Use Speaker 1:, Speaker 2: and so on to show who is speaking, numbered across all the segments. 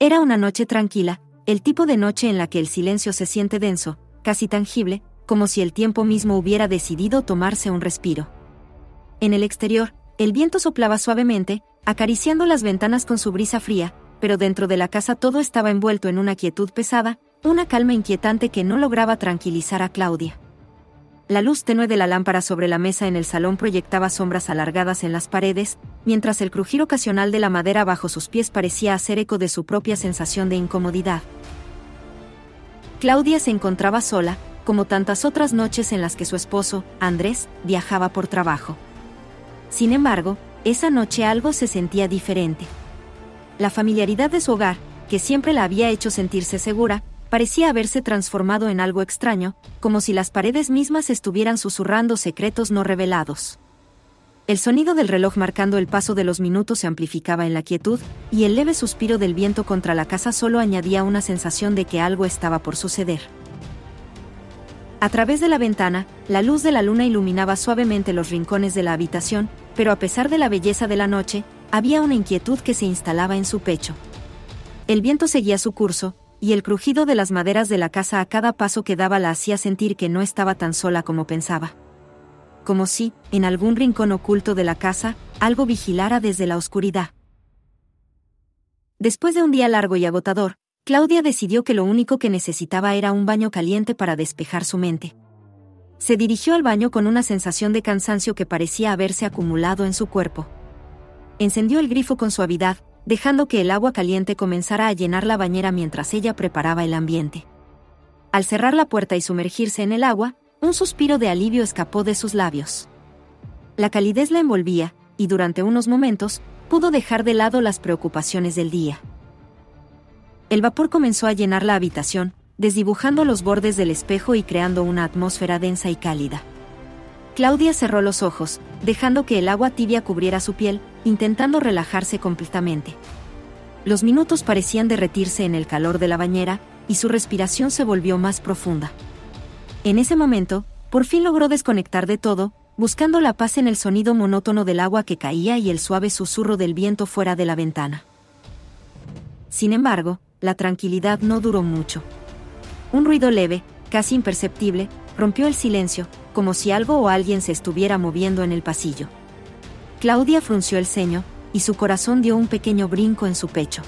Speaker 1: Era una noche tranquila, el tipo de noche en la que el silencio se siente denso, casi tangible, como si el tiempo mismo hubiera decidido tomarse un respiro. En el exterior, el viento soplaba suavemente, acariciando las ventanas con su brisa fría, pero dentro de la casa todo estaba envuelto en una quietud pesada, una calma inquietante que no lograba tranquilizar a Claudia. La luz tenue de la lámpara sobre la mesa en el salón proyectaba sombras alargadas en las paredes, mientras el crujir ocasional de la madera bajo sus pies parecía hacer eco de su propia sensación de incomodidad. Claudia se encontraba sola, como tantas otras noches en las que su esposo, Andrés, viajaba por trabajo. Sin embargo, esa noche algo se sentía diferente. La familiaridad de su hogar, que siempre la había hecho sentirse segura, parecía haberse transformado en algo extraño, como si las paredes mismas estuvieran susurrando secretos no revelados. El sonido del reloj marcando el paso de los minutos se amplificaba en la quietud, y el leve suspiro del viento contra la casa solo añadía una sensación de que algo estaba por suceder. A través de la ventana, la luz de la luna iluminaba suavemente los rincones de la habitación, pero a pesar de la belleza de la noche, había una inquietud que se instalaba en su pecho. El viento seguía su curso, y el crujido de las maderas de la casa a cada paso que daba la hacía sentir que no estaba tan sola como pensaba. Como si, en algún rincón oculto de la casa, algo vigilara desde la oscuridad. Después de un día largo y agotador, Claudia decidió que lo único que necesitaba era un baño caliente para despejar su mente. Se dirigió al baño con una sensación de cansancio que parecía haberse acumulado en su cuerpo. Encendió el grifo con suavidad, dejando que el agua caliente comenzara a llenar la bañera mientras ella preparaba el ambiente. Al cerrar la puerta y sumergirse en el agua, un suspiro de alivio escapó de sus labios. La calidez la envolvía, y durante unos momentos, pudo dejar de lado las preocupaciones del día. El vapor comenzó a llenar la habitación, desdibujando los bordes del espejo y creando una atmósfera densa y cálida. Claudia cerró los ojos, dejando que el agua tibia cubriera su piel, intentando relajarse completamente. Los minutos parecían derretirse en el calor de la bañera, y su respiración se volvió más profunda. En ese momento, por fin logró desconectar de todo, buscando la paz en el sonido monótono del agua que caía y el suave susurro del viento fuera de la ventana. Sin embargo, la tranquilidad no duró mucho. Un ruido leve, casi imperceptible, rompió el silencio, como si algo o alguien se estuviera moviendo en el pasillo. Claudia frunció el ceño, y su corazón dio un pequeño brinco en su pecho.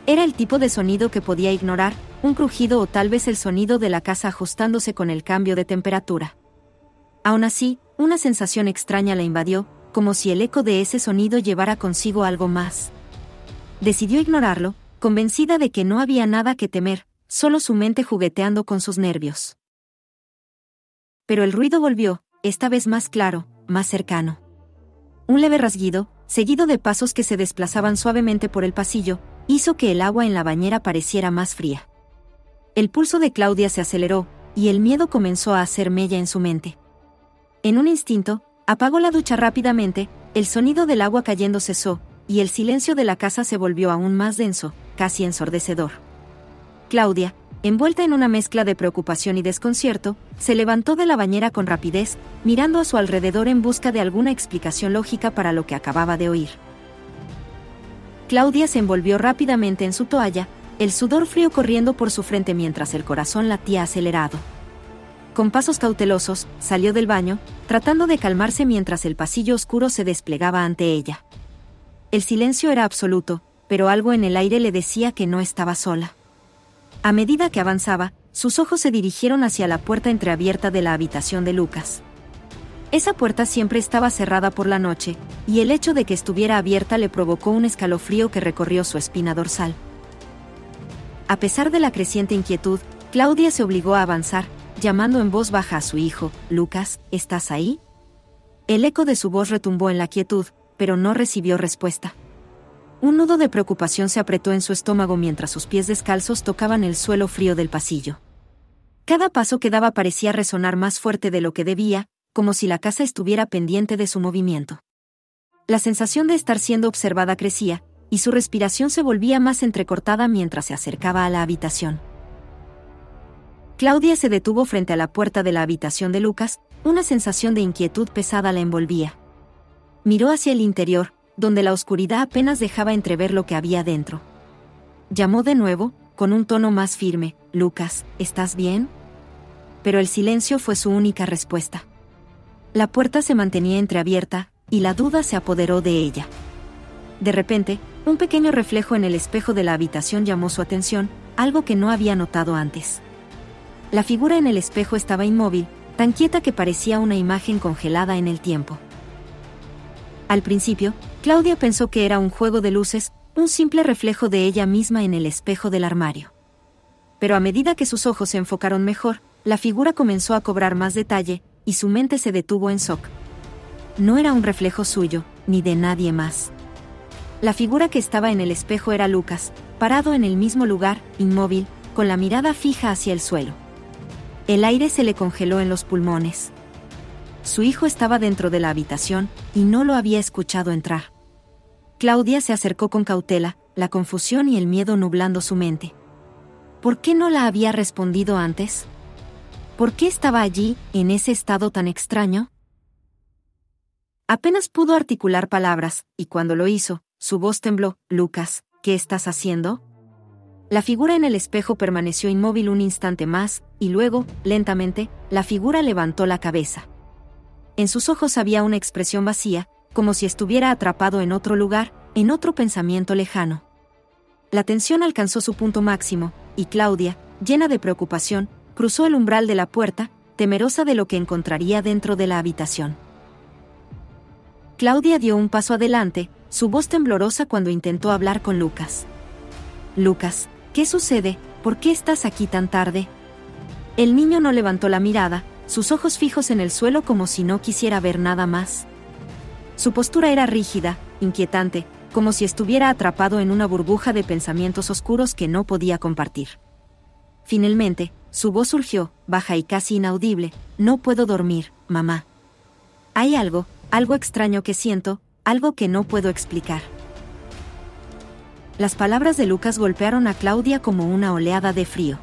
Speaker 1: Era el tipo de sonido que podía ignorar, un crujido o tal vez el sonido de la casa ajustándose con el cambio de temperatura. Aún así, una sensación extraña la invadió, como si el eco de ese sonido llevara consigo algo más. Decidió ignorarlo, convencida de que no había nada que temer, solo su mente jugueteando con sus nervios. Pero el ruido volvió, esta vez más claro, más cercano. Un leve rasguido, seguido de pasos que se desplazaban suavemente por el pasillo, hizo que el agua en la bañera pareciera más fría. El pulso de Claudia se aceleró, y el miedo comenzó a hacer mella en su mente. En un instinto, apagó la ducha rápidamente, el sonido del agua cayendo cesó, y el silencio de la casa se volvió aún más denso, casi ensordecedor. Claudia, envuelta en una mezcla de preocupación y desconcierto, se levantó de la bañera con rapidez, mirando a su alrededor en busca de alguna explicación lógica para lo que acababa de oír. Claudia se envolvió rápidamente en su toalla, el sudor frío corriendo por su frente mientras el corazón latía acelerado. Con pasos cautelosos, salió del baño, tratando de calmarse mientras el pasillo oscuro se desplegaba ante ella. El silencio era absoluto, pero algo en el aire le decía que no estaba sola. A medida que avanzaba, sus ojos se dirigieron hacia la puerta entreabierta de la habitación de Lucas. Esa puerta siempre estaba cerrada por la noche, y el hecho de que estuviera abierta le provocó un escalofrío que recorrió su espina dorsal. A pesar de la creciente inquietud, Claudia se obligó a avanzar, llamando en voz baja a su hijo, «Lucas, ¿estás ahí?». El eco de su voz retumbó en la quietud, pero no recibió respuesta. Un nudo de preocupación se apretó en su estómago mientras sus pies descalzos tocaban el suelo frío del pasillo. Cada paso que daba parecía resonar más fuerte de lo que debía, como si la casa estuviera pendiente de su movimiento. La sensación de estar siendo observada crecía, y su respiración se volvía más entrecortada mientras se acercaba a la habitación. Claudia se detuvo frente a la puerta de la habitación de Lucas, una sensación de inquietud pesada la envolvía. Miró hacia el interior, donde la oscuridad apenas dejaba entrever lo que había dentro. Llamó de nuevo, con un tono más firme: «Lucas, ¿estás bien?». Pero el silencio fue su única respuesta. La puerta se mantenía entreabierta, y la duda se apoderó de ella. De repente, un pequeño reflejo en el espejo de la habitación llamó su atención, algo que no había notado antes. La figura en el espejo estaba inmóvil, tan quieta que parecía una imagen congelada en el tiempo. Al principio, Claudia pensó que era un juego de luces, un simple reflejo de ella misma en el espejo del armario. Pero a medida que sus ojos se enfocaron mejor, la figura comenzó a cobrar más detalle, y su mente se detuvo en shock. No era un reflejo suyo, ni de nadie más. La figura que estaba en el espejo era Lucas, parado en el mismo lugar, inmóvil, con la mirada fija hacia el suelo. El aire se le congeló en los pulmones. Su hijo estaba dentro de la habitación, y no lo había escuchado entrar. Claudia se acercó con cautela, la confusión y el miedo nublando su mente. ¿Por qué no la había respondido antes? ¿Por qué estaba allí, en ese estado tan extraño? Apenas pudo articular palabras, y cuando lo hizo, su voz tembló. «Lucas, ¿qué estás haciendo?». La figura en el espejo permaneció inmóvil un instante más, y luego, lentamente, la figura levantó la cabeza. En sus ojos había una expresión vacía, como si estuviera atrapado en otro lugar, en otro pensamiento lejano. La tensión alcanzó su punto máximo, y Claudia, llena de preocupación, cruzó el umbral de la puerta, temerosa de lo que encontraría dentro de la habitación. Claudia dio un paso adelante, su voz temblorosa cuando intentó hablar con Lucas. «Lucas, ¿qué sucede? ¿Por qué estás aquí tan tarde?». El niño no levantó la mirada, sus ojos fijos en el suelo como si no quisiera ver nada más. Su postura era rígida, inquietante, como si estuviera atrapado en una burbuja de pensamientos oscuros que no podía compartir. Finalmente, su voz surgió, baja y casi inaudible: «No puedo dormir, mamá. Hay algo extraño que siento, algo que no puedo explicar». Las palabras de Lucas golpearon a Claudia como una oleada de frío.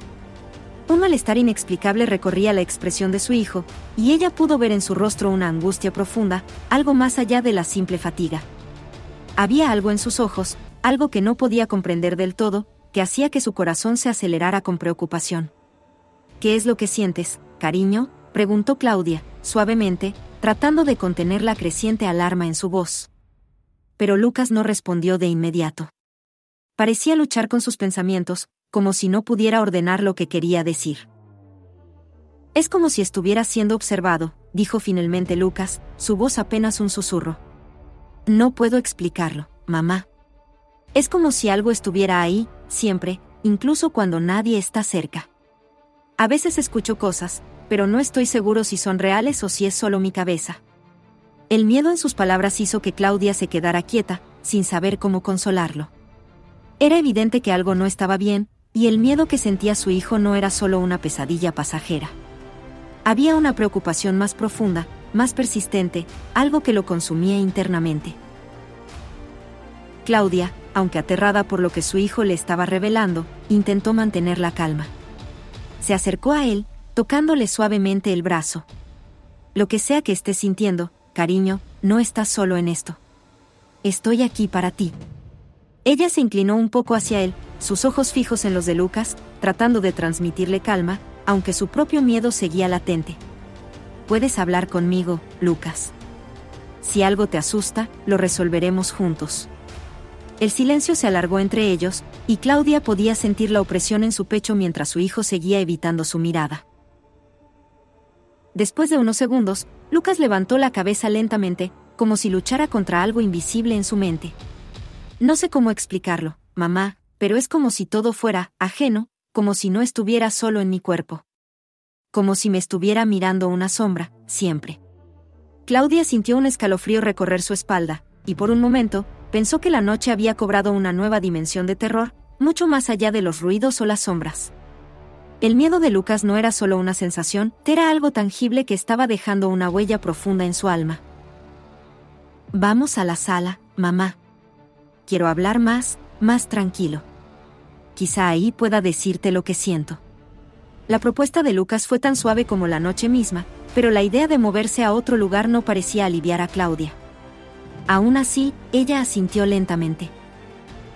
Speaker 1: Un malestar inexplicable recorría la expresión de su hijo, y ella pudo ver en su rostro una angustia profunda, algo más allá de la simple fatiga. Había algo en sus ojos, algo que no podía comprender del todo, que hacía que su corazón se acelerara con preocupación. «¿Qué es lo que sientes, cariño?», preguntó Claudia, suavemente, tratando de contener la creciente alarma en su voz. Pero Lucas no respondió de inmediato. Parecía luchar con sus pensamientos, como si no pudiera ordenar lo que quería decir. «Es como si estuviera siendo observado», dijo finalmente Lucas, su voz apenas un susurro. «No puedo explicarlo, mamá. Es como si algo estuviera ahí, siempre, incluso cuando nadie está cerca. A veces escucho cosas, pero no estoy seguro si son reales o si es solo mi cabeza». El miedo en sus palabras hizo que Claudia se quedara quieta, sin saber cómo consolarlo. Era evidente que algo no estaba bien, y el miedo que sentía su hijo no era solo una pesadilla pasajera. Había una preocupación más profunda, más persistente, algo que lo consumía internamente. Claudia, aunque aterrada por lo que su hijo le estaba revelando, intentó mantener la calma. Se acercó a él, tocándole suavemente el brazo. «Lo que sea que estés sintiendo, cariño, no estás solo en esto. Estoy aquí para ti». Ella se inclinó un poco hacia él, sus ojos fijos en los de Lucas, tratando de transmitirle calma, aunque su propio miedo seguía latente. «Puedes hablar conmigo, Lucas. Si algo te asusta, lo resolveremos juntos». El silencio se alargó entre ellos, y Claudia podía sentir la opresión en su pecho mientras su hijo seguía evitando su mirada. Después de unos segundos, Lucas levantó la cabeza lentamente, como si luchara contra algo invisible en su mente. «No sé cómo explicarlo, mamá, pero es como si todo fuera ajeno, como si no estuviera solo en mi cuerpo. Como si me estuviera mirando una sombra, siempre». Claudia sintió un escalofrío recorrer su espalda, y por un momento, pensó que la noche había cobrado una nueva dimensión de terror, mucho más allá de los ruidos o las sombras. El miedo de Lucas no era solo una sensación, era algo tangible que estaba dejando una huella profunda en su alma. «Vamos a la sala, mamá. Quiero hablar más tranquilo. Quizá ahí pueda decirte lo que siento». La propuesta de Lucas fue tan suave como la noche misma, pero la idea de moverse a otro lugar no parecía aliviar a Claudia. Aún así, ella asintió lentamente.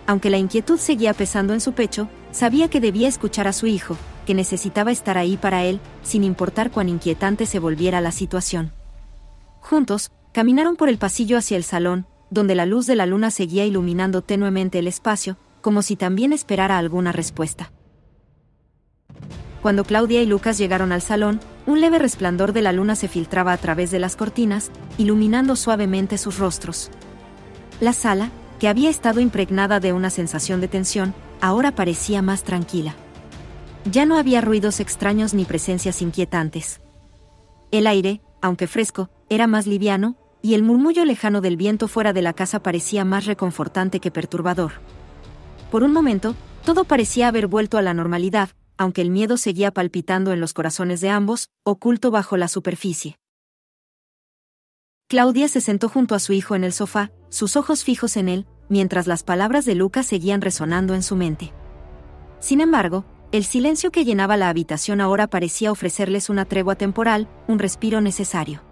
Speaker 1: aunque la inquietud seguía pesando en su pecho, sabía que debía escuchar a su hijo, que necesitaba estar ahí para él, sin importar cuán inquietante se volviera la situación. Juntos, caminaron por el pasillo hacia el salón, donde la luz de la luna seguía iluminando tenuemente el espacio, como si también esperara alguna respuesta. Cuando Claudia y Lucas llegaron al salón, un leve resplandor de la luna se filtraba a través de las cortinas, iluminando suavemente sus rostros. La sala, que había estado impregnada de una sensación de tensión, ahora parecía más tranquila. Ya no había ruidos extraños ni presencias inquietantes. El aire, aunque fresco, era más liviano, y el murmullo lejano del viento fuera de la casa parecía más reconfortante que perturbador. Por un momento, todo parecía haber vuelto a la normalidad, aunque el miedo seguía palpitando en los corazones de ambos, oculto bajo la superficie. Claudia se sentó junto a su hijo en el sofá, sus ojos fijos en él, mientras las palabras de Lucas seguían resonando en su mente. Sin embargo, el silencio que llenaba la habitación ahora parecía ofrecerles una tregua temporal, un respiro necesario.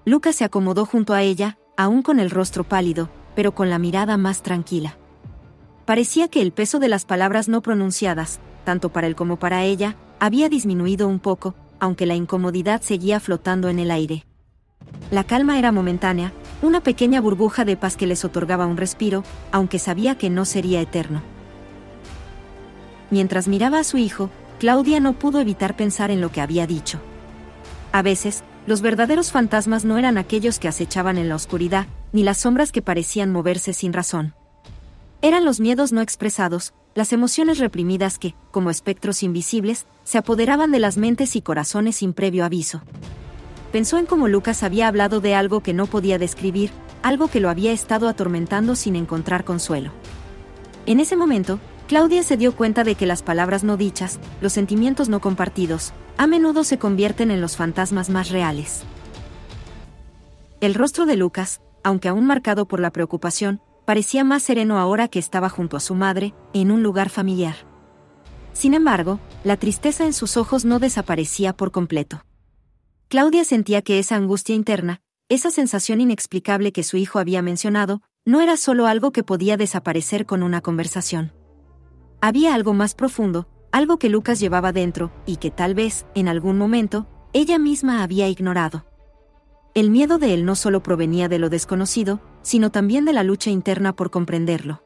Speaker 1: Lucas se acomodó junto a ella, aún con el rostro pálido, pero con la mirada más tranquila. Parecía que el peso de las palabras no pronunciadas, tanto para él como para ella, había disminuido un poco, aunque la incomodidad seguía flotando en el aire. La calma era momentánea, una pequeña burbuja de paz que les otorgaba un respiro, aunque sabía que no sería eterno. Mientras miraba a su hijo, Claudia no pudo evitar pensar en lo que había dicho. A veces, los verdaderos fantasmas no eran aquellos que acechaban en la oscuridad, ni las sombras que parecían moverse sin razón. Eran los miedos no expresados, las emociones reprimidas que, como espectros invisibles, se apoderaban de las mentes y corazones sin previo aviso. Pensó en cómo Lucas había hablado de algo que no podía describir, algo que lo había estado atormentando sin encontrar consuelo. En ese momento, Claudia se dio cuenta de que las palabras no dichas, los sentimientos no compartidos, a menudo se convierten en los fantasmas más reales. El rostro de Lucas, aunque aún marcado por la preocupación, parecía más sereno ahora que estaba junto a su madre, en un lugar familiar. Sin embargo, la tristeza en sus ojos no desaparecía por completo. Claudia sentía que esa angustia interna, esa sensación inexplicable que su hijo había mencionado, no era solo algo que podía desaparecer con una conversación. Había algo más profundo, algo que Lucas llevaba dentro, y que tal vez, en algún momento, ella misma había ignorado. El miedo de él no solo provenía de lo desconocido, sino también de la lucha interna por comprenderlo.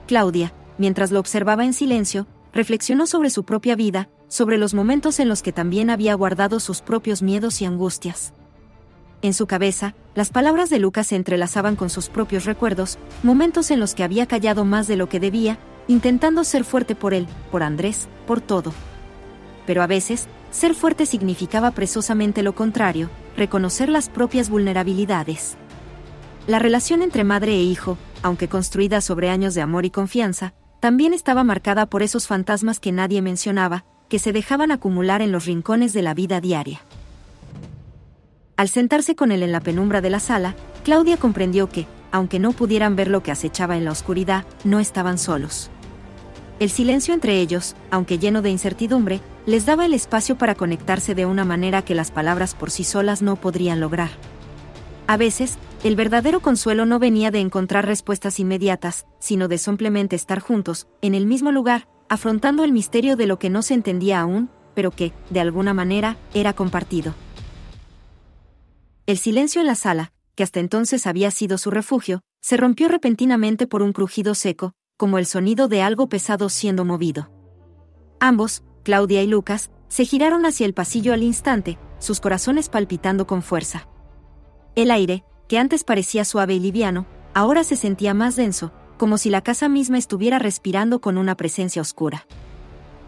Speaker 1: Claudia, mientras lo observaba en silencio, reflexionó sobre su propia vida, sobre los momentos en los que también había guardado sus propios miedos y angustias. En su cabeza, las palabras de Lucas se entrelazaban con sus propios recuerdos, momentos en los que había callado más de lo que debía, intentando ser fuerte por él, por Andrés, por todo. Pero a veces, ser fuerte significaba precisamente lo contrario, reconocer las propias vulnerabilidades. La relación entre madre e hijo, aunque construida sobre años de amor y confianza, también estaba marcada por esos fantasmas que nadie mencionaba, que se dejaban acumular en los rincones de la vida diaria. Al sentarse con él en la penumbra de la sala, Claudia comprendió que, aunque no pudieran ver lo que acechaba en la oscuridad, no estaban solos. El silencio entre ellos, aunque lleno de incertidumbre, les daba el espacio para conectarse de una manera que las palabras por sí solas no podrían lograr. A veces, el verdadero consuelo no venía de encontrar respuestas inmediatas, sino de simplemente estar juntos, en el mismo lugar, afrontando el misterio de lo que no se entendía aún, pero que, de alguna manera, era compartido. El silencio en la sala, que hasta entonces había sido su refugio, se rompió repentinamente por un crujido seco, como el sonido de algo pesado siendo movido. Ambos, Claudia y Lucas, se giraron hacia el pasillo al instante, sus corazones palpitando con fuerza. El aire, que antes parecía suave y liviano, ahora se sentía más denso, como si la casa misma estuviera respirando con una presencia oscura.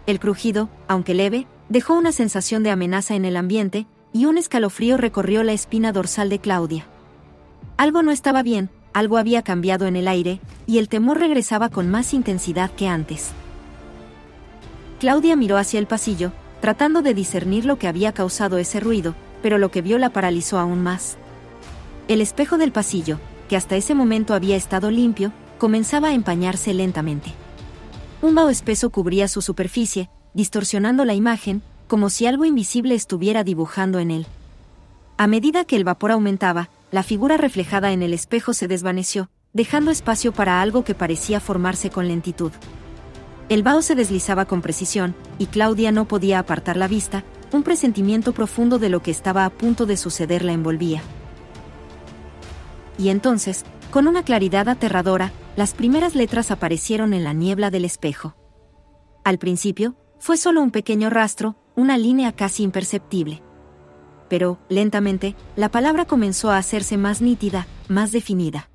Speaker 1: El crujido, aunque leve, dejó una sensación de amenaza en el ambiente, y un escalofrío recorrió la espina dorsal de Claudia. Algo no estaba bien, algo había cambiado en el aire, y el temor regresaba con más intensidad que antes. Claudia miró hacia el pasillo, tratando de discernir lo que había causado ese ruido, pero lo que vio la paralizó aún más. El espejo del pasillo, que hasta ese momento había estado limpio, comenzaba a empañarse lentamente. Un vaho espeso cubría su superficie, distorsionando la imagen, como si algo invisible estuviera dibujando en él. A medida que el vapor aumentaba, la figura reflejada en el espejo se desvaneció, dejando espacio para algo que parecía formarse con lentitud. El vaho se deslizaba con precisión, y Claudia no podía apartar la vista. Un presentimiento profundo de lo que estaba a punto de suceder la envolvía. Y entonces, con una claridad aterradora, las primeras letras aparecieron en la niebla del espejo. Al principio, fue solo un pequeño rastro, una línea casi imperceptible. Pero, lentamente, la palabra comenzó a hacerse más nítida, más definida.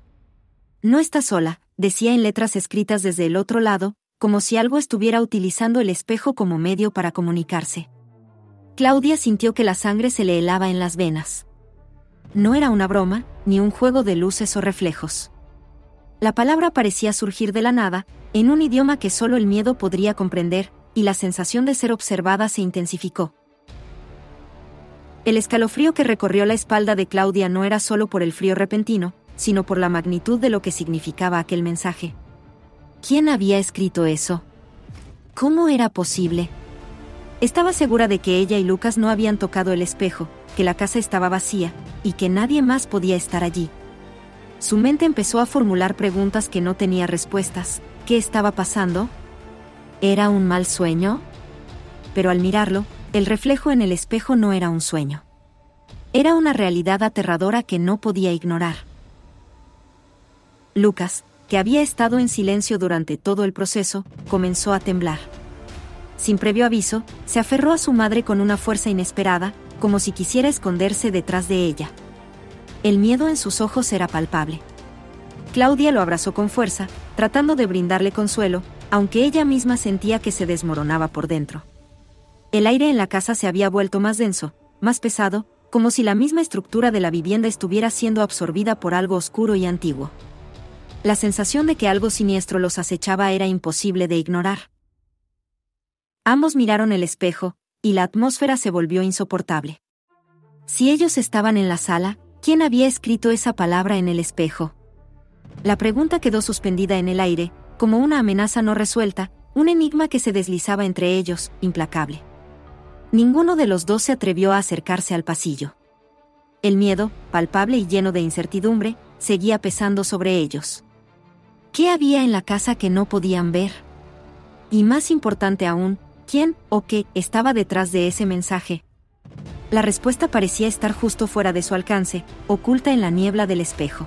Speaker 1: No está sola, decía en letras escritas desde el otro lado, como si algo estuviera utilizando el espejo como medio para comunicarse. Claudia sintió que la sangre se le helaba en las venas. No era una broma, ni un juego de luces o reflejos. La palabra parecía surgir de la nada, en un idioma que solo el miedo podría comprender, y la sensación de ser observada se intensificó. El escalofrío que recorrió la espalda de Claudia no era solo por el frío repentino, sino por la magnitud de lo que significaba aquel mensaje. ¿Quién había escrito eso? ¿Cómo era posible? Estaba segura de que ella y Lucas no habían tocado el espejo, que la casa estaba vacía, y que nadie más podía estar allí. Su mente empezó a formular preguntas que no tenía respuestas. ¿Qué estaba pasando? ¿Era un mal sueño? Pero al mirarlo, el reflejo en el espejo no era un sueño. Era una realidad aterradora que no podía ignorar. Lucas, que había estado en silencio durante todo el proceso, comenzó a temblar. Sin previo aviso, se aferró a su madre con una fuerza inesperada, como si quisiera esconderse detrás de ella. El miedo en sus ojos era palpable. Claudia lo abrazó con fuerza, tratando de brindarle consuelo, aunque ella misma sentía que se desmoronaba por dentro. El aire en la casa se había vuelto más denso, más pesado, como si la misma estructura de la vivienda estuviera siendo absorbida por algo oscuro y antiguo. La sensación de que algo siniestro los acechaba era imposible de ignorar. Ambos miraron el espejo, y la atmósfera se volvió insoportable. Si ellos estaban en la sala, ¿quién había escrito esa palabra en el espejo? La pregunta quedó suspendida en el aire, como una amenaza no resuelta, un enigma que se deslizaba entre ellos, implacable. Ninguno de los dos se atrevió a acercarse al pasillo. El miedo, palpable y lleno de incertidumbre, seguía pesando sobre ellos. ¿Qué había en la casa que no podían ver? Y más importante aún, ¿quién o qué estaba detrás de ese mensaje? La respuesta parecía estar justo fuera de su alcance, oculta en la niebla del espejo.